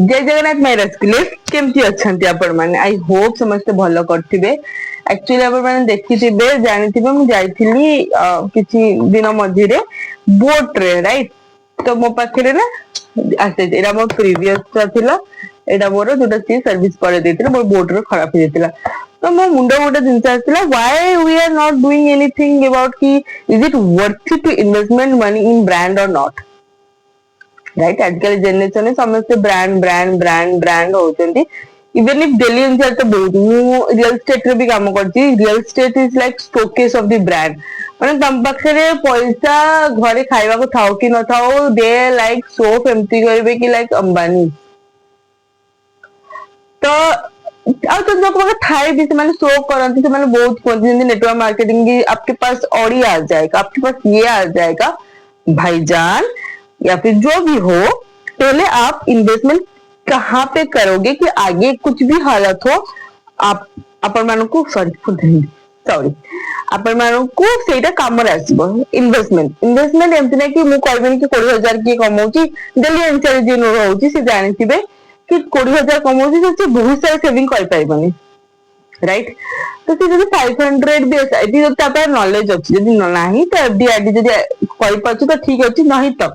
जय जगन्नाथ माय रसगुल्ले केमती अछंती आपण माने आई होप समस्त भलो करथिबे एक्चुअली आपण माने देखिथिबे जानिथिबे मु जाइथिली किछि दिन मझिरे बोट रे राइट तो मो पाखरे ना आसे एरा मो प्रीवियस थिला एडा मोर जोटा सी सर्विस करे देथिला मोर बोट रे खराब हो जेतिला तो मो मुंडो गोटे जिंस आसिला why we are not doing anything about की is it worth to investment money in brand और नॉट राइट आजकल जनरेशन में समस्त ब्रांड ब्रांड ब्रांड ब्रांड होचंती इवन इफ डेली एनसीआर तो बहुत मु रियल स्टेट रे भी काम करती real estate is like showcase of the brand माने तम पाखरे पैसा घरे खाइबा को थाओ कि न थाओ दे लाइक सोप एम्प्टी करबे कि लाइक अंबानी तो आ तो लोग वगैरह थाई भी से मैंने शो करती से मैंने बहुत कहते नेटवर्क मार्केटिंग की आपके पास ऑडी आ जाएगा आपके पास ये आ जाएगा भाईजान या फिर जो भी हो पहले आप इन्वेस्टमेंट कहाँ पे करोगे कि आगे कुछ भी हालत हो आप अपन मानू को सॉरी अपन मानू को सेटा काम रे आसीबो इन्वेस्टमेंट इन्वेस्टमेंट एमति नै कि मु कहबेन कि 20000 की कमाउची डेली एनसर जे नो रहउची से जानिथिबे कि 20000 कमाउची से बहुत सारा सेविंग कर पाइबनी राइट तो से जब 500 भी एसआईपी जब तापर नॉलेज अछि यदि नाही तो एफडीआईडी जदि कहि पाछु तो ठीक अछि नाही तो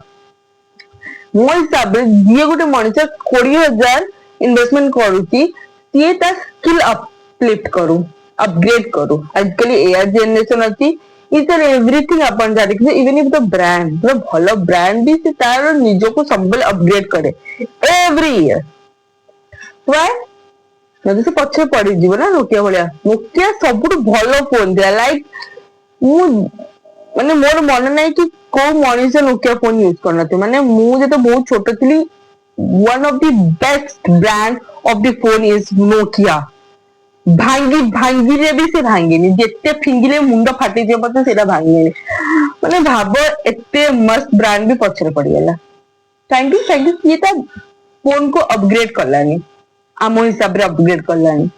मो हिसाब रे जे गोटे मनुष्य 20000 इन्वेस्टमेंट करूची सी ता स्किल अपलिफ्ट करू अपग्रेड करू आजकल एआई जनरेशन अछि इज एवरीथिंग अपन जा देखिए इवन इफ द ब्रांड तो भलो ब्रांड भी से तार निजो को सब अपग्रेड करे एवरी ईयर व्हाई जदि से पछे पड़ी जीव ना नोकिया सबुठ भलो फोन दिया लाइक मु माने मोर मन नाही कि को मनीष नोकिया फोन यूज करना थे माने मु जे तो बहुत छोट थी one of the best brand of the phone is Nokia भांगी भांगी रे भी से भांगेनी जेते फिंगिले मुंडो फाटी जे पते सेटा भांगेनी माने भाबो एते मस्त ब्रांड भी पछरे पड़ी गेला थैंक यू ये ता फोन को अपग्रेड करलानी आमो हिसाब रे अपग्रेड करलानी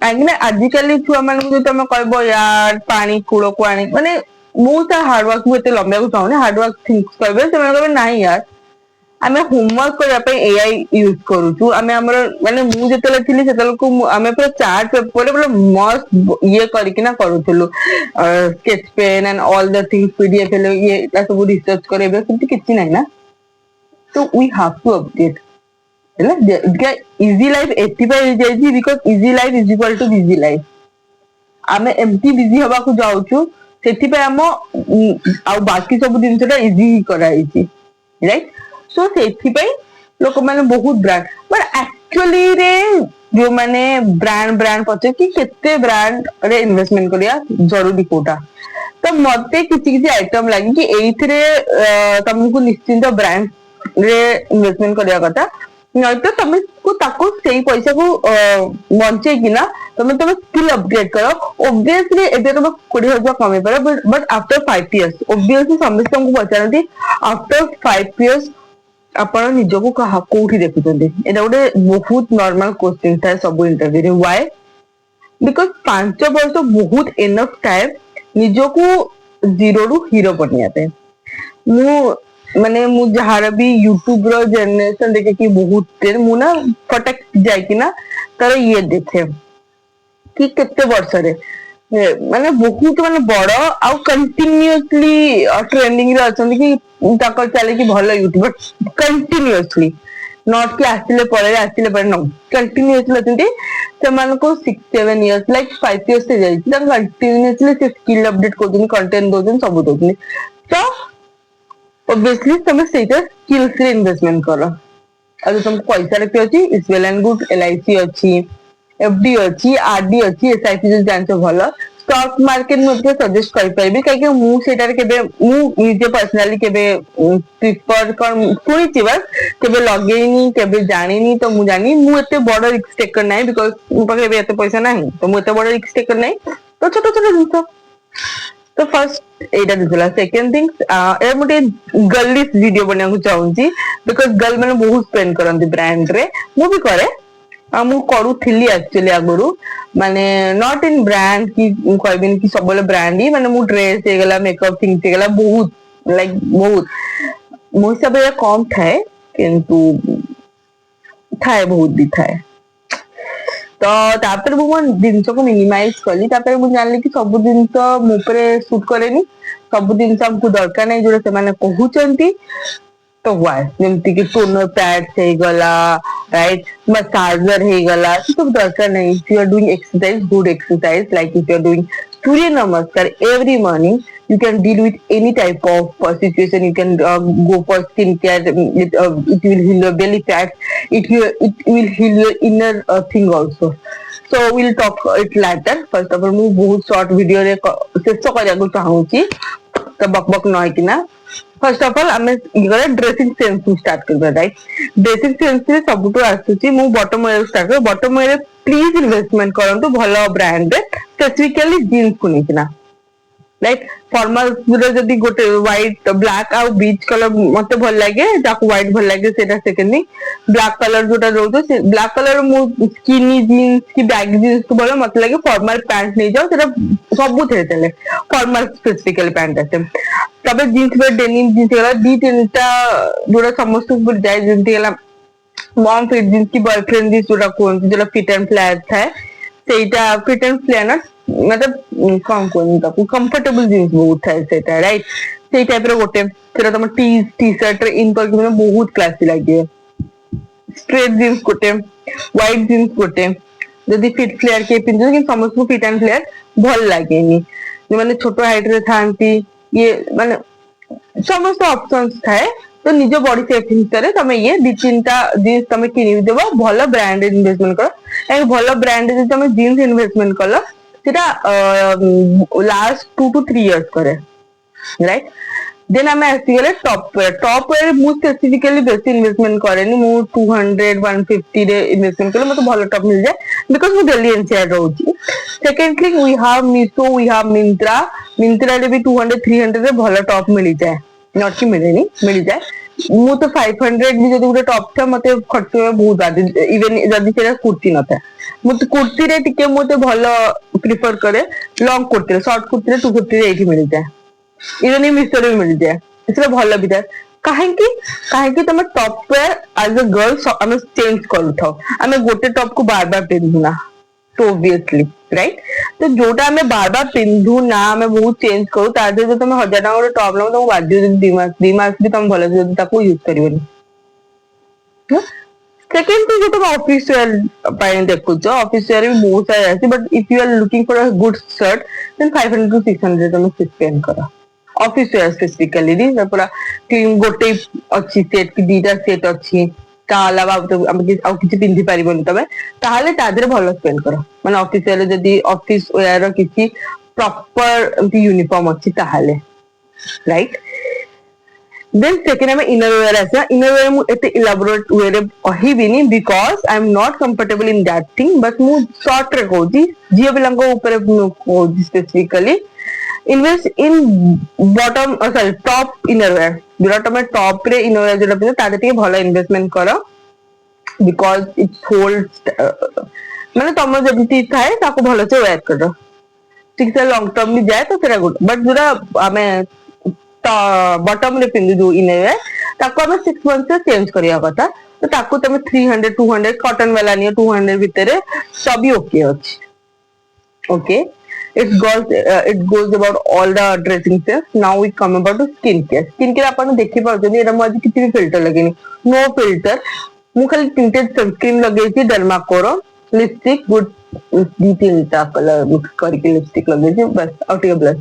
काहे आजिकल छुआ मान को तुम कहबो यार पानी कूड़ को आनी माने बहुत हार्डवर्क मुझे लंबा को चाहूँ हार्डवर्क थिंक्स करबे से कहबे नाही यार आमे होमवर्क करबा पे एआई यूज करूछु आमे हमर माने मु जेतले थिली सेतल को आमे पूरा चार्ट पेपर बोले मस्त ये करिक ना करूथुलु sketch pen and all the things PDF ले ये सब रिसर्च करबे किंतु किछि नाही ना तो वी हैव टू अपडेट है इजी लाइफ 85 जाइजी because easy life is equal to busy life आमे एमटी बिजी हबा को जाउछु सेठी पे हम आ बाकी सब जिनसटा इजी कराइछि राइट सो सेठी पे लोक माने बहुत ब्रांड बट एक्चुअली रे जो माने ब्रांड पचे कि केते ब्रांड रे इन्वेस्टमेंट करिया जरूरी कोटा तो मते किछि किछि आइटम लागि कि एइथरे तुमको निश्चित ब्रांड रे इन्वेस्टमेंट करिया कथा नहीं तो तुम को ताको सेही पैसा को बंचे कि ना तुम स्किल अपग्रेड करो ऑब्वियसली एबे तुम 20000 कमे पर बट आफ्टर 5 इयर्स ऑब्वियसली समस्त को पचारती आफ्टर 5 इयर्स आपण निजो को कहा कोठी देखुचंदी एटा गोटे बहुत नॉर्मल क्वेश्चन था सब इंटरव्यू रे व्हाई बिकॉज़ 5 वर्ष बहुत एनफ टाइम निजो को जीरो रु हीरो बनियाते मु माने मु जहार भी यूट्यूब रो जनरेशन देखे कि बहुत मु ना फटक जाय कि ना तर ये देखे कि केते वर्ष रे माने बहुत माने बड़ आ कंटिन्यूअसली ट्रेंडिंग रे अछन कि ताकर चले कि भलो यूट्यूबर कंटिन्यूअसली नॉट कि आसिले पर नो कंटिन्यूअसली अछन से मान को 6-7 इयर्स लाइक 5 इयर्स से जाई कंटिन्यूअसली से स्किल अपडेट कोदिन कंटेंट दोजन सब दोजन तो ऑब्वियसली तुम सेटा स्किल्स रे इन्वेस्टमेंट करो अगर तुमको पैसा रखी अछि is well and good LIC अछि एफडी अछि आरडी अछि एसआईपी जो जानतो भलो स्टॉक मार्केट में सजेस्ट कर पाइबे काहे कि मु सेटा रे केबे मु निजे पर्सनली केबे प्रिफर कर सुनिछि बस केबे लगेनी केबे जानिनी तो मु जानी मु एते बड़ रिस्क टेकर नाही बिकॉज़ मु पाके एते पैसा नाही तो मु एते बड़ रिस्क टेकर नाही तो छोटो छोटो जिंस तो फर्स्ट एटा दिसला सेकंड थिंग्स ए मोटे गर्लिश वीडियो बना को चाहूची बिकॉज़ गर्ल माने बहुत स्पेंड करंती ब्रांड रे मु भी करे मु करू थिली एक्चुअली आगुरु माने नॉट इन ब्रांड की कहबिन कि सबले ब्रांड ही माने मु ड्रेस हे गला मेकअप थिंग्स हे गला बहुत लाइक बहुत मो सब कम थाए किंतु ଥାଏ ବହୁତ ବି ଥାଏ। ତ ତାପରେ ମୁଁ ମୋ ଜିନିଷକୁ ମିନିମାଇଜ କଲି, ତାପରେ ମୁଁ ଜାଣିଲି କି ସବୁ ଜିନିଷ ମୋ ଉପରେ ସୁଟ୍ କରେନି, ସବୁ ଜିନିଷ ଆମକୁ ଦରକାର ନାହିଁ ଯୋଉଟା ସେମାନେ କହୁଛନ୍ତି। ତ ୱାଇ ଯେମିତି କି ଟୋନର ପ୍ୟାଡ୍ସ ହେଇଗଲା, ରାଇଟ, ମସାଜର ହେଇଗଲା, ସେ ସବୁ ଦରକାର ନାହିଁ। If you are doing exercise, good exercise, like if you are doing Surya Namaskar every morning, you can deal with any type of situation. You can go for skin care. It will heal your belly fat. It will heal your inner thing also. So we'll talk it later. First of all, ମୁଁ ବହୁତ short video ରେ ଶେଷ କରିବାକୁ ଚାହୁଁଛି, ତ ବକ ବକ ନ ହେଇକିନା। First of all ଆମେ ଡ୍ରେସିଂ ସେନ୍ସ ରୁ ଷ୍ଟାର୍ଟ କରିବା, ରାଇଟ। ଡ୍ରେସିଂ ସେନ୍ସ ରେ ସବୁଠୁ ଆସୁଛି, ମୁଁ ବଟମ ୱେର ଷ୍ଟାର୍ଟ କରେ। ବଟମ ୱେର ପ୍ଲିଜ ଇନଭେଷ୍ଟମେଣ୍ଟ କରନ୍ତୁ ଭଲ ବ୍ରାଣ୍ଡରେ, ସ୍ପେସିଫିକାଲି ଜିନ୍ସ କୁ ନେଇକିନା, ରାଇଟ। ଫର୍ମାଲ ଯଦି ଗୋଟେ ହ୍ୱାଇଟ ବ୍ଲାକ୍ ଆଉ ବିଚ୍ କଲର ମତେ ଭଲ ଲାଗେ, ଯାହାକୁ ହ୍ୱାଇଟ ଭଲ ଲାଗେ ସେଇଟା ସେକେଣ୍ଡ ଥିଙ୍ଗ। ବ୍ଲାକ୍ କଲର ଯୋଉଟା ରହୁଛି, ସେ ବ୍ଲାକ୍ କଲର ମୁଁ ସ୍କିନି ଜିନ୍ସ କି ବ୍ୟାଗି ଜିନ୍ସ କୁ ଭଲ ମତେ ଲାଗେ ଫର୍ମାଲ ପ୍ୟାଣ୍ଟ ନେଇଯାଅ, ସେଟା ସବୁଥିରେ ଚାଲେ, ଫର୍ମାଲ ସ୍ପେସିଫିକାଲି ପ୍ୟାଣ୍ଟ ଆସେ। ତାପରେ ଜିନ୍ସ ଡେନିମ ଜିନ୍ସ ହେଇଗଲା, ଦି ତିନିଟା ଯୋଉଟା ସମସ୍ତଙ୍କୁ ଯାଏ, ଯେମିତି ହେଲା ମମ୍ ଫିଟ୍ ଜିନ୍ସ କି ବୟଫ୍ରେଣ୍ଡ ଜିନ୍ସ ଯୋଉଟା କୁହନ୍ତି, ଯୋଉଟା ଫିଟ୍ ଆଣ୍ଡ ଫ୍ଲାଟ୍ ଥାଏ, ସେଇଟା ଫିଟ୍ ଆଣ୍ଡ ଫ୍ଲାଟ୍ मतलब କଣ କୁହନ୍ତି ତାକୁ, କମ୍ଫର୍ଟେବଲ ଜିନ୍ସ ବହୁତ ଥାଏ ସେଇଟା, ରାଇଟ। ସେଇ ଟାଇପ ର ଗୋଟେ, ସେଟା ତମ ଟି ସାର୍ଟ ରେ ଇନ କରିକି ବହୁତ କ୍ଲାସି ଲାଗିବ। ଷ୍ଟ୍ରେଟ ଜିନ୍ସ ଗୋଟେ, ହ୍ୱାଇଟ ଜିନ୍ସ ଗୋଟେ, ଯଦି ଫିଟ୍ ଫ୍ଲେୟାର କିଏ ପିନ୍ଧୁଛନ୍ତି, କିନ୍ତୁ ସମସ୍ତଙ୍କୁ ଫିଟ୍ ଆଣ୍ଡ ଫ୍ଲେୟାର ଭଲ ଲାଗେନି। ଯୋଉମାନେ ଛୋଟ ହାଇଟ ରେ ଥାନ୍ତି, ଇଏ ମାନେ ସମସ୍ତ ଅପସନ୍ସ ଥାଏ। ତ ନିଜ ବଡି ସେଫ ଭିତରେ ତମେ ଇଏ ଦି ତିନିଟା ଜିନ୍ସ ତମେ କିଣିଦେବ, ଭଲ ବ୍ରାଣ୍ଡ ଇନଭେଷ୍ଟମେଣ୍ଟ କର। କାହିଁକି ଭଲ ବ୍ରାଣ୍ଡ ଯଦି ତମେ ଜିନ୍ସ ଇନଭେଷ୍ଟମେଣ୍ଟ କଲ, ସେଟା ଲାଷ୍ଟ 2 to 3 years କରେ, ରାଇଟ। ଦେନ ଆମେ ଆସିଗଲେ ଟପ୍ ୱେର। ଟପ୍ ୱେର ମୁଁ ସ୍ପେସିଫିକାଲି ବେଶୀ ଇନଭେଷ୍ଟମେଣ୍ଟ କରେନି, ମୁଁ 200-150 ରେ ଇନଭେଷ୍ଟମେଣ୍ଟ କଲେ ମତେ ଭଲ ଟପ୍ ମିଳିଯାଏ, ବିକଜ ମୁଁ ଡେଲି ଏନସିଆର ରହୁଛି। Second thing, we have Meesho, we have Myntra. Myntra ରେ ବି 200-300 ରେ ଭଲ ଟପ୍ ମିଳିଯାଏ, ନଟ୍ କି ମିଳେନି, ମିଳିଯାଏ। ମୁଁ ତ 500 ବି ଯଦି ଗୋଟେ ଟପ୍ ଥାଏ, ମତେ ଖର୍ଚ୍ଚ ବହୁତ ବାଧେ, ଇଭେନ ଯଦି ସେଇଟା କୁର୍ତ୍ତି ନଥାଏ। ମୁଁ କୁର୍ତ୍ତିରେ ଟିକେ ମତେ ଭଲ ପ୍ରିଫର କରେ, ଲଙ୍ଗ କୁର୍ତ୍ତିରେ, ସର୍ଟ କୁର୍ତ୍ତିରେ 250 ରେ ଏଇଠି ମିଳିଯାଏ, ଇଭେନ ମିଶୋରେ ବି ମିଳିଯାଏ, ସେଟା ଭଲ ବି ଥାଏ। କାହିଁକି କାହିଁକି ତମେ ଟପ୍ ୱେର ଆଜ ଏ ଗର୍ଲ ଆମେ ଚେଞ୍ଜ କରୁଥାଉ, ଆମେ ଗୋଟେ ଟପ୍ କୁ ବାର ବାର ପିନ୍ଧୁନା, ତ ଓବିୟସଲି, ରାଇଟ। ତ ଯୋଉଟା ଆମେ ବାର ବାର ପିନ୍ଧୁ ନା, ଆମେ ବହୁତ ଚେଞ୍ଜ କରୁ, ତା ଦେହରେ ଯଦି ତମେ 1000 ଟଙ୍କା ଗୋଟେ ଟପ୍ ନବ, ତମକୁ ବାଧିବ ଯଦି 2 ମାସ ବି ତମେ ଭଲ ଯଦି ତାକୁ ୟୁଜ କରିବନି। सेकेंड थिंग, जो तुम ऑफिस वेयर ପାଇଁ ଦେଖୁଛ, ଅଫିସ ୱେୟାର ବି ବହୁତ ସାରା ଅଛି, ବଟ ଇଫ ୟୁ ଆର ଲୁକିଂ ଫର ଅ ଗୁଡ ଶର୍ଟ, ଦେନ୍ 500-600 ତମେ ସ୍ପେଣ୍ଡ କର। ଅଫିସ ୱେୟାର ସ୍ପେସିଫିକାଲି ପୁରା ଗୋଟେ ଅଛି ସେଟ କି ଦିଟା ସେଟ ଅଛି, ତା ଅଲାवा ଆଉ କିଛି ପିନ୍ଧି ପାରିବନି ତମେ, ତାହେଲେ ତା ଦେହରେ ଭଲ ସ୍ପେଣ୍ଡ କର। ମାନେ ଅଫିସ ୱେୟାର ଯଦି ଅଫିସ ୱେୟାର ର କିଛି ପ୍ରପର ଏମତି ୟୁନିଫର୍ମ ଅଛି ତାହେଲେ, ରାଇଟ। देन सेकेंड हमें इनर वेयर आसा। इनर वेयर मु एते इलाबोरेट वे रे कहिबिनी, because I am not comfortable in that thing, but मु शॉर्ट रे कहूची, झियो पिलांको ऊपर कहूची specifically invest in bottom sorry top inner wear, जोटा तमे टॉप रे इनर वेयर जोटा पिनो ताते टिके भलो इन्वेस्टमेंट करो, बिकॉज इट होल्ड्स माने तम जति थाए ताको भलो से वेयर करो, ठीक से लॉन्ग टर्म भी जाए तो सेरा गुड। बट जोटा आमे बटम रे पिंधु जो इनर वेयर, ताको आमे 6 मंथ से चेंज करिया कथा, तो ताको तमे 300-200 कॉटन वाला नियो, 200 भितरे सभी ओके अछि, okay. It goes about all the dressing sense. Now we come about to skin care. Skin care आपण देखि पाउछनी, एरा मु किछि भी फिल्टर लगेनी, नो फिल्टर। मु खाली tinted सनस्क्रीन लगेछि, डर्माकोर लिपस्टिक गुड दी तीनटा कलर मिक्स करके लिपस्टिक लगेछि, बस और टिके ब्लश,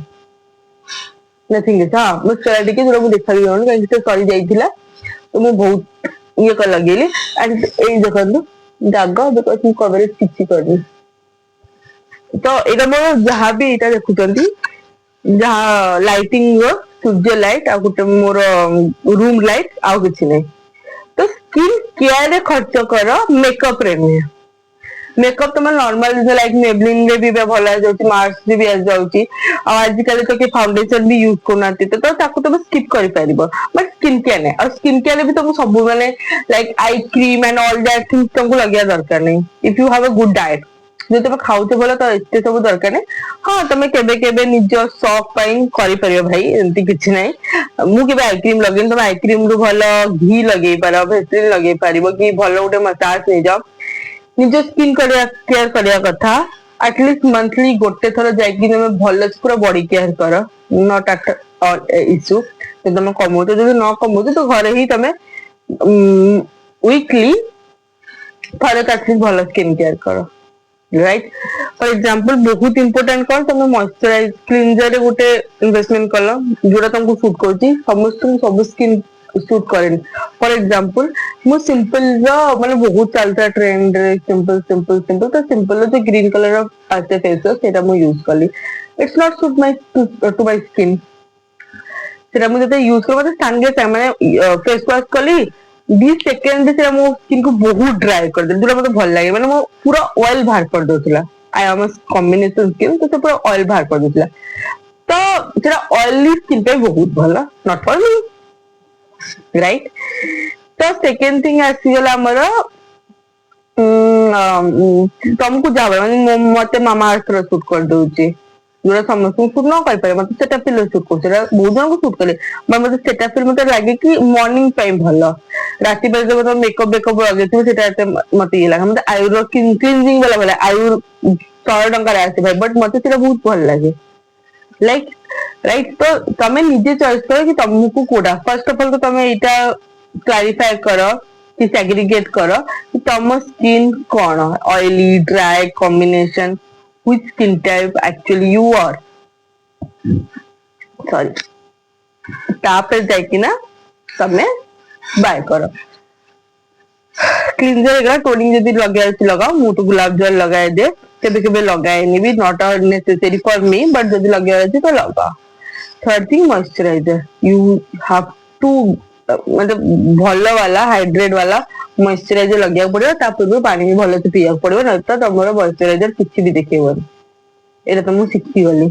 नथिंग इज। हाँ मस्कारा टिके जोरा मु देखा दियोन काहे कि सरी जाइथिला, तो मु बहुत ये कर लगेली। एंड ए देखंतु दाग, बिकॉज़ मु कवरेज किछि करनी, तो एटा मोर जहाँ भी एटा देखुचंती, जहाँ लाइटिंग रो सूर्य लाइट आ गुटे मोर रूम लाइट आ किछि नै। तो स्किन केयर रे खर्च करो, मेकअप रे नहीं। मेकअप तुम नॉर्मल लाइक मेबलिन रे भी भल जाउची, मार्स रे भी आ जाउची, आ आजकल तो के फाउंडेशन भी यूज करनाती, तो ताको तुम स्किप करि परिबो। बट स्किन केयर ने, और स्किन केयर भी तुम सब माने like eye cream and all that things तुमको लगिया दरकार नहीं, if you have a good diet. ଯଦି ତମେ ଖାଉଛ ଭଲ ତ ଏତେ ସବୁ ଦରକାର ନାହିଁ। ହଁ ତମେ କେବେ କେବେ ନିଜ ସକ୍ ପାଇଁ କରିପାରିବ ଭାଇ, ଏମିତି କିଛି ନାହିଁ। ମୁଁ କେବେ ଆଇ କ୍ରିମ ଲଗେଇନି, ତମେ ଆଇ କ୍ରିମ ରୁ ଭଲ ଘି ଲଗେଇ ପାର, ଭେସଲିନ ଲଗେଇ ପାରିବ, କି ଭଲ ଗୋଟେ ମସାଜ ନେଇଯାଅ। ନିଜ ସ୍କିନ୍ କେୟାର କରିବା କଥା। ଆଟଲିଷ୍ଟ ମନ୍ଥଲି ଗୋଟେ ଥର ଯାଇକି ତମେ ଭଲ ପୁରା ବଡି କେୟାର କର, ନଟ୍ ଆଟ ଅଲ୍ ଇସ୍ୟୁ। ଯଦି ତମେ କମଉଛ, ଯଦି ନ କମଉଛ ତ ଘରେ ହିଁ ତମେ ୱିକଲି ଥରେ ଆଟଲିଷ୍ଟ ଭଲ ସ୍କିନ୍ କେୟାର କର, ରାଇଟ। ଫର ଏକ୍ସାମ୍ପଲ ବହୁତ ଇମ୍ପୋର୍ଟାଣ୍ଟ କଣ, ତମେ ମଏଶ୍ଚରାଇଜ କ୍ଲିନଜର ରେ ଗୋଟେ ଇନଭେଷ୍ଟମେଣ୍ଟ କଲ ଯୋଉଟା ତମକୁ ସୁଟ କରୁଛି। ସମସ୍ତଙ୍କୁ ସବୁ ସ୍କିନ୍ ସୁଟ କରେନି। ଫର ଏକ୍ସାମ୍ପଲ ମୁଁ ସିମ୍ପଲ ର ମାନେ ବହୁତ ଚାଲିଥିଲା ଟ୍ରେଣ୍ଡରେ, ସିମ୍ପଲ ତ ସିମ୍ପଲ ର ଯୋଉ ଗ୍ରୀନ କଲର ର ଆସେ ଫେସ ୱାଶ ସେଇଟା ମୁଁ ୟୁଜ କଲି। It's not suit to my skin. ସେଟା ମୁଁ ଯେତେ ୟୁଜ କଲି ମତେ ସାଙ୍ଗେ ସାଙ୍ଗେ ମାନେ ଫେସ ୱାଶ କଲି 2 ସେକେଣ୍ଡ ରେ ସେଟା ମୋ ସ୍କିନ୍ କୁ ବହୁତ ଡ୍ରାଏ କରିଦେଲା, ଯୋଉଟା ମତେ ଭଲ ଲାଗେ। ମାନେ ମୋ ପୁରା ଅଏଲ ବାହାର କରିଦଉଥିଲା। ଆଇ ଆମ କମ୍ବିନେସନ ସ୍କିନ୍, ତ ସେ ପୁରା ଅଏଲ ବାହାର କରିଦଉଥିଲା। ତ ସେଟା ଅଏଲି ସ୍କିନ୍ ପାଇଁ ବହୁତ ଭଲ, ନଟ୍ ଫର ମି, ରାଇଟ। ତ ସେକେଣ୍ଡ ଥିଙ୍ଗ ଆସିଗଲା ଆମର ତମକୁ ଯାହା ମାନେ ମତେ ମାମା ଆର୍ଥ ର ସୁଟ କରିଦଉଛି, ଯୋଉଟା ସମସ୍ତଙ୍କୁ ସୁଟ ନ କରିପାରେ, ମତେ ସେଟା ଫିଲ୍ ସୁଟ କରୁଛି, ସେଟା ବହୁତ ଜଣଙ୍କୁ ସୁଟ କରେ। ମତେ ସେଟା ଫିଲ୍ ମତେ ଲାଗେ କି ମର୍ଣ୍ଣିଂ ପାଇଁ ଭଲ। ରାତି ପାଇ ତମେ ମେକଅପ ବେକଅପ ଲଗେଇଥିବ ସେଇଟା ଏତେ ମତେ ଇଏ ଲାଗେ। ମତେ ଆୟୁର କ୍ଲିନଜିଂ ବାଲା ଭଲ, ଆୟୁର 100 ଟଙ୍କାରେ ଆସେ ଭାଇ, ବଟ ମତେ ସେଟା ବହୁତ ଭଲ ଲାଗେ, ଲାଇକ ରାଇଟ। ତ ତମେ ନିଜେ ଚଏସ କର କି ତମକୁ କୋଉଟା। ଫାର୍ଷ୍ଟ ଅଫ ଅଲ ତ ତମେ ଏଇଟା କ୍ଲାରିଫାଏ କର କି ସାଗ୍ରିଗେଟ କର କି ତମ ସ୍କିନ୍ କଣ, oily, dry, combination, which skin type actually you are, ସରି। ତାପରେ ଯାଇକି ନା ତମେ ବାୟ କର। କ୍ଲିନଜର ହେଇଗଲା, ଟୋନିଂ ଯଦି ଲଗେଇବାର ଅଛି ଲଗାଅ। ମୁଁ ତ ଗୁଲାବ ଜଲ ଲଗାଏ ଦିଏ, କେବେ କେବେ ଲଗାଏନି ବି, ନଟ୍ ନେସେସରି ଫର ମି, ବଟ ଯଦି ଲଗେଇବାର ଅଛି ତ ଲଗାଅ। Third thing moisturiser, you have to ମାନେ ଭଲ ବାଲା ହାଇଡ୍ରେଟ ବାଲା ମଏଶ୍ଚରାଇଜର ଲଗେଇବାକୁ ପଡିବ। ତା ପୂର୍ବରୁ ପାଣି ବି ଭଲସେ ପିଇବାକୁ ପଡିବ, ନହେଲେ ତ ତମର ମଏଶ୍ଚରାଇଜର କିଛି ବି ଦେଖେଇବନି। ଏଇଟା ତ ମୁଁ ଶିଖିଗଲି,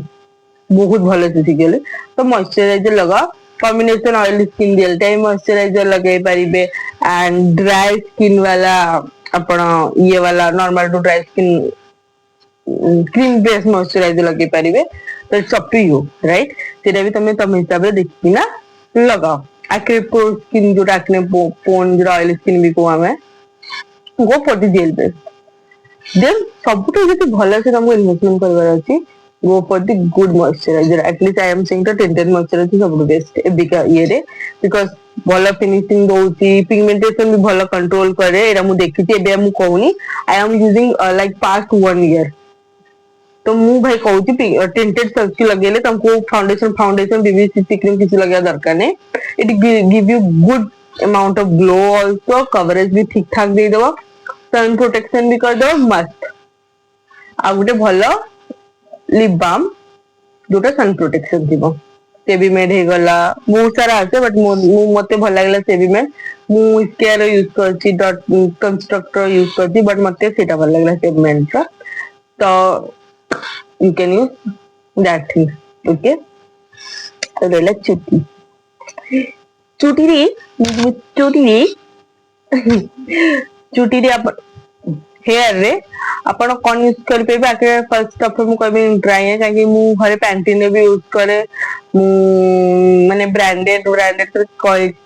ବହୁତ ଭଲସେ ଶିଖିଗଲି। ତ ମଏଶ୍ଚରାଇଜର ଲଗାଅ। Combination oily skin time moisturiser ଲଗେଇ ପାରିବେ, ଆଣ୍ଡ ଡ୍ରାଏ ସ୍କିନ୍ ବାଲା ଆପଣ ଇଏ ବାଲା normal to dry skin cream base moisturiser ଲଗେଇ ପାରିବେ। ତ it's up to you, right. ସେଇଟା ବି ତମେ ତମ ହିସାବରେ ଦେଖିକିନା ଲଗାଅ। ଆକ୍ନେ ପ୍ରୋନ୍ ସ୍କିନ୍ ଯୋଉଟା ଆକ୍ନେ ପ୍ରୋନ୍ ଯୋଉଟା ଅଏଲି ସ୍କିନ୍ ବି କହୁ ଆମେ, ଗୋ ଫର ଦି ଜେଲ ବେସ୍। ଦେନ୍ ସବୁଠୁ ଯଦି ଭଲସେ ତମକୁ ଇନଭେଷ୍ଟମେଣ୍ଟ କରିବାର ଅଛି, go for the good moisturiser. At least I am saying ତ ଟିଣ୍ଟେଡ ମଏଶ୍ଚରାଇଜର ସବୁଠୁ ବେଷ୍ଟ ଏବିକା ଇଏରେ, ବିକଜ ଭଲ ଫିନିସିଂ ଦଉଛି, ପିଗମେଣ୍ଟେସନ ବି ଭଲ କଣ୍ଟ୍ରୋଲ କରେ। ଏଇଟା ମୁଁ ଦେଖିଛି, ଏବେ ମୁଁ କହୁନି। I am using like past 1 year। ତ ମୁଁ ଭାଇ କହୁଛି ଟିଣ୍ଟେଡ ସନସ୍କ୍ରିନ୍ ଲଗେଇଲେ ତମକୁ ଫାଉଣ୍ଡେସନ ବିବିସିସି କ୍ରିମ କିଛି ଲଗେଇବା ଦରକାର ନାହିଁ। It give you good amount of glow, also coverage ବି ଠିକ ଠାକ ଦେଇଦବ, sun protection ବି କରିଦବ ମସ୍ତ। ଆଉ ଗୋଟେ ଭଲ ଲିପ ବାମ ଯୋଉଟା sun protection ଥିବ। ସେବିମେଡ ହେଇଗଲା, ବହୁତ ସାରା ଆସେ, ବଟ ମତେ ଭଲ ଲାଗିଲା ସେବିମେଡ। ମୁଁ ୱିକେୟାର ୟୁଜ କରିଛି, ଡଟ କନଷ୍ଟ୍ରକ୍ଟର ୟୁଜ କରିଛି, ବଟ ମତେ ସେଇଟା ଭଲ ଲାଗିଲା ସେବିମେଡ ର। ତ you can use that thing, okay। ରହିଲା ଚୁଟି। ଚୁଟିରେ ଚୁଟିରେ ଚୁଟିରେ ଆପଣ ହେୟାର ରେ ଆପଣ କଣ ୟୁଜ କରିପାରିବେ। ଆଗେ ଫାର୍ଷ୍ଟ ଅଫ ମୁଁ କହିବି ଡ୍ରାଇ, କାହିଁକି ମୁଁ ଘରେ ପ୍ୟାଣ୍ଟିନ ବି ୟୁଜ କରେ। ମୁଁ ମାନେ ବ୍ରାଣ୍ଡେଡ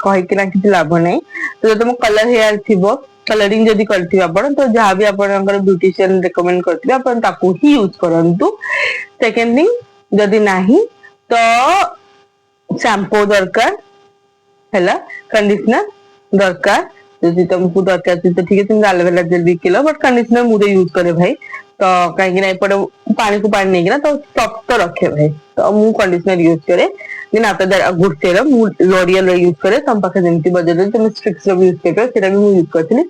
କହିକିନା କିଛି ଲାଭ ନାହିଁ। ତ ଯଦି ତମ କଲର ହେୟାର ଥିବ, କଲରିଂ ଯଦି କରିଥିବେ ଆପଣ, ତ ଯାହାବି ଆପଣଙ୍କର ବ୍ୟୁଟିସିଆନ ରେକମେଣ୍ଡ କରିଥିବେ ଆପଣ ତାକୁ ହିଁ ୟୁଜ କରନ୍ତୁ। ସେକେଣ୍ଡ ଥିଙ୍ଗ, ଯଦି ନାହିଁ ତ ସାମ୍ପୁ ଦରକାର ହେଲା, କଣ୍ଡିସନର ଦରକାର। ଯଦି ତମକୁ ଦରକାର ଅଛି ତ ଠିକ ଅଛି, ଆଲୋଭେରା ଜେଲ ବି କିଲ, ବଟ କଣ୍ଡିସନର ମୁଁ ତ ୟୁଜ କରେ ଭାଇ। ତ କାହିଁକି ନା ଏପଟେ ପାଣିକୁ ପାଣି ନେଇକିନା ତ ସଫ୍ଟ ତ ରଖେ ଭାଇ, ତ ମୁଁ କଣ୍ଡିସନର ୟୁଜ କରେ। ଦେନ୍ ଆଫ୍ଟର ଦ୍ୟାଟ ଗୁଡ ସେରମ ମୁଁ ଲୋରିଅଲ ର ୟୁଜ କରେ। ତମ ପାଖରେ ଯେମିତି ବଜେଟ ଅଛି ତମେ ଷ୍ଟ୍ରିକ୍ସ ର ବି ୟୁଜ କରିପାରିବ, ସେଇଟା ବି ମୁଁ ୟୁଜ କରିଥିଲି।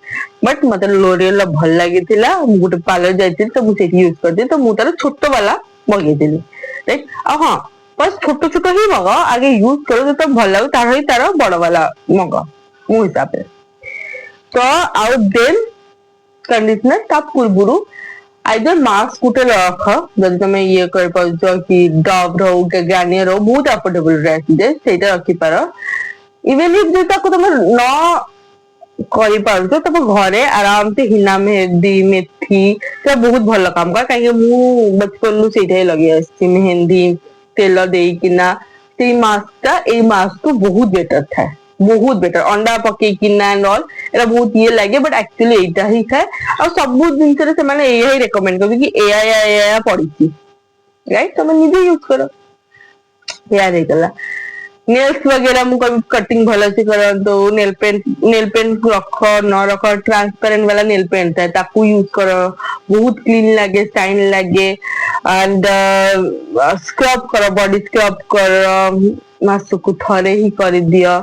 ବଟ ମତେ ଲୋରିଅଲ ର ଭଲ ଲାଗିଥିଲା, ମୁଁ ଗୋଟେ ପାର୍ଲର ଯାଇଥିଲି ତ ମୁଁ ସେଇଠି ୟୁଜ କରିଥିଲି, ତ ମୁଁ ତାର ଛୋଟ ବାଲା ମଗେଇଥିଲି, ରାଇଟ। ଆଉ ହଁ, ବାସ୍ ଛୋଟ ଛୋଟ ହିଁ ମଗାଅ, ଆଗେ ୟୁଜ କର, ଯେତେବେଳେ ଭଲ ଲାଗୁ ତାର ହିଁ ତାର ବଡ ବାଲା ମଗାଅ ମୋ ହିସାବରେ। ତ ଆଉ ଦେନ୍ କଣ୍ଡିସନର ତା ପୂର୍ବରୁ ଆଇଦର ମାସ୍କ ଗୋଟେ ରଖ, ଯଦି ତମେ ଇଏ କରିପାରୁଛ କି ଡଭ ର ହଉ ଗାର୍ନିୟର ହଉ, ବହୁତ ଆଫୋର୍ଡେବଲ ରେ ଆସିଯାଏ, ସେଇଟା ରଖିପାର। ଇଭେନ ଇଫ ଯଦି ତାକୁ ତମେ ନ କରିପାରୁଛ, ତମ ଘରେ ଆରାମ ସେ ହିନା ମେହେନ୍ଦି, ମେଥି मेथी तो बहुत भल काम कर कहीं बचपन से लगे आसी मेहंदी तेल देकिना से मास्क टा मास्क तो बहुत बेटर था बहुत बेटर अंडा पकेकिना नल एटा बहुत ये लगे बट एक्चुअली एटा ही था और सब जिनसे से माने एया ही रेकमेंड कर कि एया पड़ी राइट तुम निजे यूज करो यार गला नेल्स वगैरह मु कभी कटिंग भल से करतो नेल पेंट रख न रख ट्रांसपेरेंट वाला नेल पेंट है ताकू यूज करो बहुत क्लीन लगे शाइन लगे एंड स्क्रब करो बॉडी स्क्रब करो मासकु थरे ही कर दियो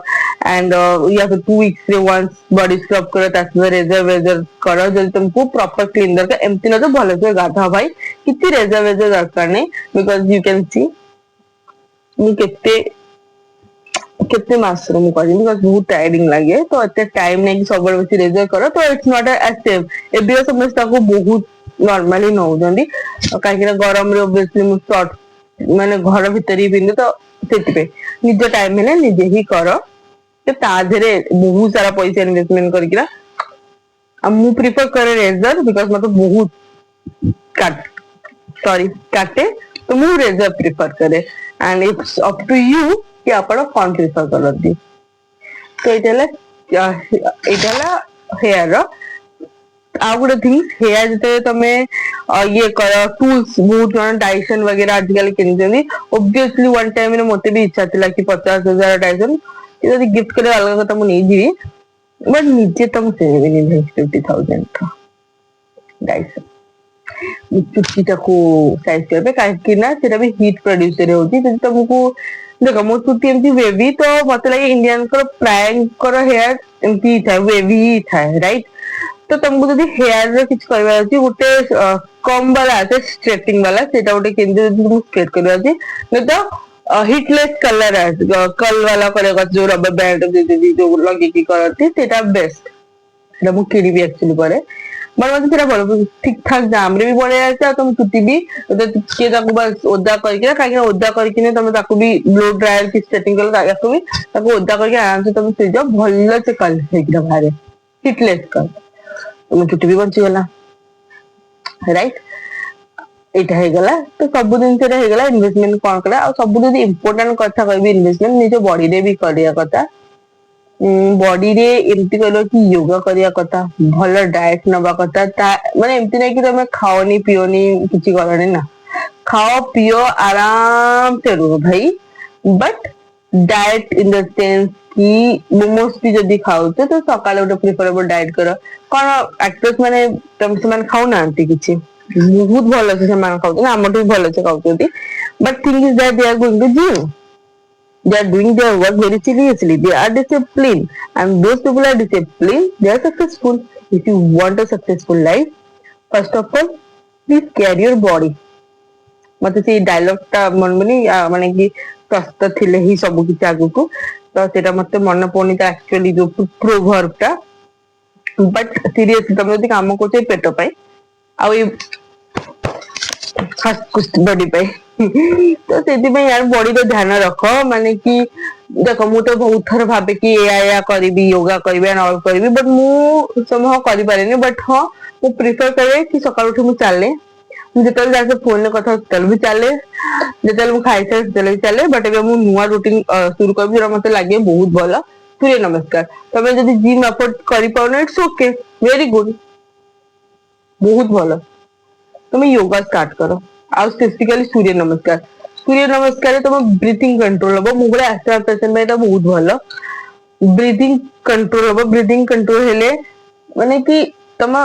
एंड या फिर 2 वीक्स रे वंस बॉडी स्क्रब करो तासे रेजर वेजर करो जब तुमको प्रॉपर क्लीन दरकार एमती ना तो भल से गाधा भाई किसी रेजर वेजर दरकार नहीं बिकॉज यू कैन सी मु केते मासरो मु करी बिकॉज बहुत टायरिंग लगे तो एते टाइम नहीं कि सब बस रेजर करो तो इट्स नॉट एज सेफ एबे समस्त को बहुत नॉर्मली नौ जंदी काहे गरम रे ऑब्वियसली मु शॉर्ट माने घर भीतर ही पिंदे तो सेति पे निज टाइम में निजे ही करो तो ताधरे बहुत सारा पैसा इन्वेस्टमेंट करके ना अब मु प्रिफर करे रेजर बिकॉज मतलब बहुत काटे तो मु रेजर प्रिफर करे and it's up to you कि आपण कौन प्रिफर करती तो एटा हेयर आ गोटे थिंग्स हेयर जो तमे ये कर टूल्स बहुत जन डाइसन वगैरह आजकल किनी ओब्वियसली वन टाइम में मते भी इच्छा थिला कि 50,000 डाइसन यदि गिफ्ट करे अलग कथा मु नहीं जीवी बट निजे तुम सेवी नहीं 50,000 का डाइसन चुट्टी को साइज करबे काहे ना सेटा भी हीट प्रोड्यूसर होती जब तुमको देखो मो चुट्टी एमती वेवी तो मते लगे इंडियन को प्राय कर हेयर एमती था वेवी ही था राइट तो तुमको जब हेयर रे किछ करबा अछि गोटे कम वाला আছে स्ट्रेटिंग वाला सेटा गोटे केंद्र तुम स्ट्रेट करबा अछि नै तो हिटलेस कलर है कल वाला करेगा जो रबर बैंड दे जो लगे की करती सेटा बेस्ट सेटा मु किडी भी एक्चुअली करे बट मत सेटा बोल ठीक ठाक जाम रे भी पड़े आछा तुम छुट्टी भी तो के ताको बस ओदा करके काहे ओदा करके ने तुम ताको भी ब्लो ड्रायर की सेटिंग कर ताको भी ताको ओदा करके आराम से तुम से जाओ भल्ला से कल है कि बाहर हिटलेस कर तुम छुट्टी भी बंची गला राइट एटा हे गला तो सब दिन से हे गला इन्वेस्टमेंट कोन करा और सब दिन इंपोर्टेंट कथा कहबी इन्वेस्टमेंट निजो बॉडी रे भी करिया कथा बॉडी रे एमती कहलो कि योगा करिया कथा भलो डाइट नबा कथा माने एमती नहीं कि तुम खाओनी पियोनी किछि करनी ना खाओ पियो आराम से रहो भाई but diet in the sense कि मोमोस भी जदी खाओ तो सकाले उठे प्रिफरेबल डाइट करो कोन एक्ट्रेस माने तुम से मान खाओ ना आंटी किछि बहुत भलो से मान खाओ ना हमटू भलो से खाओ but thing is that they are going to gym they are doing their work very seriously they are disciplined and those people are disciplined they are successful if you want a successful life first of all please care your body मते से dialogue ता मन बनी माने कि स्वस्थ थिले ही सब किछ आगु को तो सेटा मते मन पड़नी ता एक्चुअली जो प्रोवर्ब ता बट सीरियसली तुम यदि काम करछे पेट पाई आ ये खास कुछ बॉडी पे तो सेति में यार बॉडी को ध्यान रखो माने कि देखो मु तो बहुत थर भाबे कि या करबी योगा करबी एंड ऑल करबी बट मु समह करि पारेनी बट हां मु प्रिफर करे कि सकाळ उठी मु चले जेतल जाके फोन में कथा तल भी चले जेतल मु खाइ से चले चले बट एबे मु नुवा रूटीन शुरू करबी जरा मते लागे बहुत भला सूर्य नमस्कार तबे जदी जिम अफोर्ड करि पाउनो इट्स ओके वेरी गुड बहुत भला तुम योगा स्टार्ट करो और स्पेसिफिकली सूर्य नमस्कार तुम ब्रीथिंग कंट्रोल हम मुगले आस्था पेशेंट में बहुत भल ब्रीथिंग कंट्रोल हम ब्रीथिंग कंट्रोल हेले माने कि तुम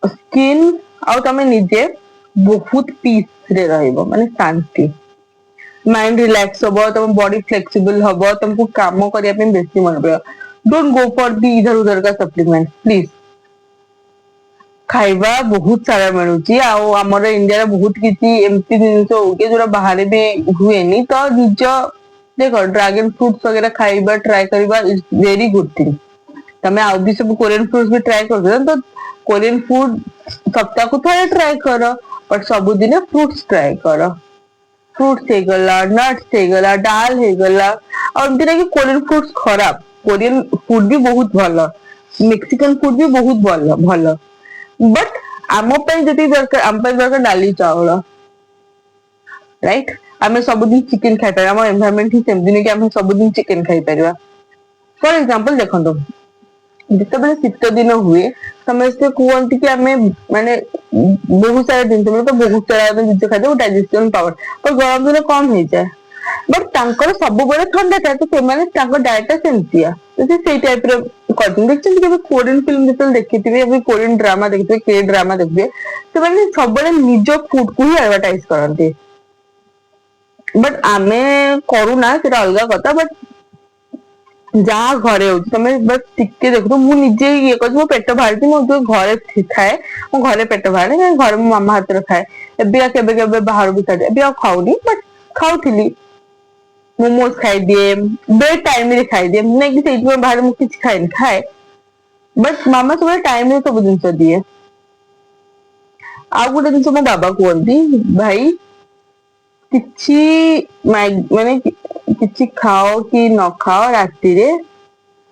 स्किन और तुम निजे बहुत पीस रे रहइबो माने शांति माइंड रिलैक्स होबो तुम बॉडी फ्लेक्सिबल होबो तुमको काम करिया पे बेसी मन पड़ो डोंट गो फॉर दी इधर उधर का सप्लीमेंट प्लीज खाइबा बहुत सारा मिलुची आमर इंडिया बहुत किसी एमती जिनस होके जो बाहर भी हुए नहीं तो निज देखो ड्रैगन फ्रूट्स वगैरह खाइबा ट्राई करबा इज वेरी गुड थिंग तमे आउ भी सब कोरियन फ्रूट्स भी ट्राई कर तो कोरियन फूड सप्ताह को थोड़े ट्राई करो बट सब दिन फ्रूट्स ट्राई करो फ्रूट्स हे गला नट्स हे गला दाल हे गला और एमती नहीं कि कोरियन फ्रूट्स खराब कोरियन फूड भी बहुत भलो मेक्सिकन फूड भी बहुत भलो भलो बट आम दरकार आम दरकार डाली चाउल राइट आम सबुदिन चिकेन खाई पार आम एनवायरनमेंट ही सेमती नहीं कि आम सबुदिन चिकेन खाई पार फॉर एग्जांपल देखो जिते शीत दिन हुए समस्ते कहते कि आम माने बहुत सारा जिन तो बहुत सारा जिन खाई डाइजेशन पावर पर गरम दिन कम हो जाए बट सब ठंडा थाए तो डायटा सेमतिया तो से टाइप देखते कोरियन फिल्म जो देखिए कोरियन ड्रामा देखिए के ड्रामा देखिए से सब निज फुड को ही एडवर्टाइज करते बट आमे करूना से अलग कथा बट जहाँ घरे होमें बस टिके देखो मुझे ये कर मो पेट बाहर मुझे घरे खाए मो घरे पेट बाहर घर मो मामा हाथ खाए एवं बाहर भी खाए ए खाऊनी बट खाऊली मोमोज खाई दिए बेड टाइम रे खाई दिए नहीं कि बाहर मुझे किसी खाए खाए बट मामा सब टाइम रे सब जिन दिए आ गोटे जिन मो बाबा कहती भाई किसी माने किसी खाओ कि न खाओ राति रे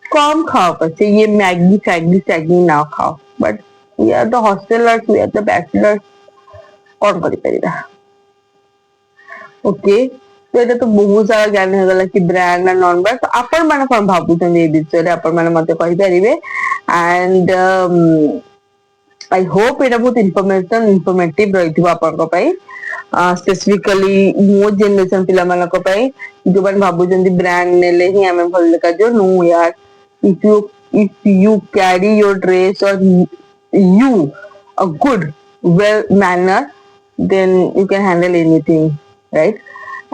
कम खाओ पछे ये मैगी फैगी सैगी ना खाओ but we are the hostellers we are the bachelors कौन करि परिबा ओके तो ये तो बहुत सारा ज्ञान हो गला कि ब्रांड एंड नॉन ब्रांड आपण माने कोन भाबुछन ए विषय रे आपण माने मते कहि परिबे एंड आई होप एटा बहुत इन्फॉर्मेटिव रहिथिबो आपण को पई स्पेसिफिकली मो जनरेशन पिला मानक पई जो बन भाबुछन ब्रांड नेले ही हमें भल लगा जो नो यार if you carry your dress or you a good well manner then you can handle anything right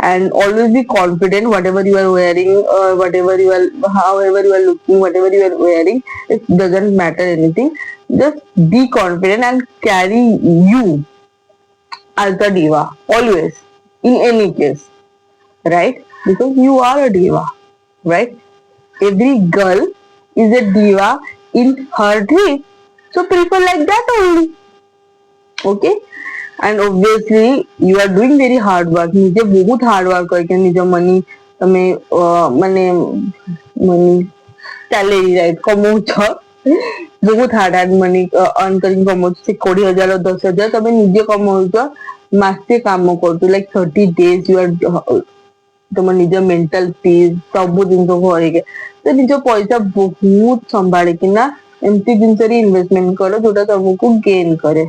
and always be confident whatever you are wearing or whatever you are however you are looking whatever you are wearing it doesn't matter anything just be confident and carry you as the diva always in any case right because you are a diva right every girl is a diva in her dream so prefer like that only okay and obviously you are doing very hard work निजे बहुत hard work करके निजे money तमे माने money salary right कमौछ बहुत hard money earn करके कमौछ से 20,000 10,000 तमे निजे कमौछ मासे काम करतु लाइक 30 days you are तुम निज मेंटल पीस सब जिन घर तो निज पैसा बहुत संभाल किना एमती जिन इन्वेस्टमेंट कर जोटा तुमको गेन करे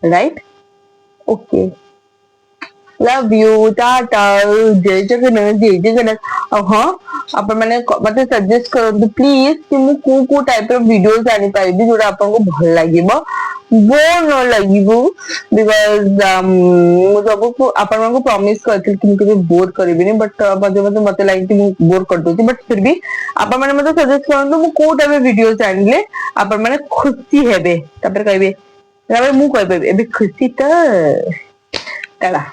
right okay love you Tata जय जगन्नाथ जय जगन्नाथ हाँ आपण माने मते सजेस्ट करंतु प्लीज कि मु को टाइप रो वीडियोस आनी पाइबी जोटा आपन को भल लागिबो बोर न लागिबो बिकॉज़ मु सब को आपन को प्रॉमिस करथिल कि मुके बोर करबिनी बट मते लागे कि मु बोर कर दोची बट फिर भी आपन माने मते सजेस्ट करंतु मु को टाइप वीडियोस आनले आपन माने खुशी हेबे तापर कहबे तापर मु कहबे एबे खुशी त टाटा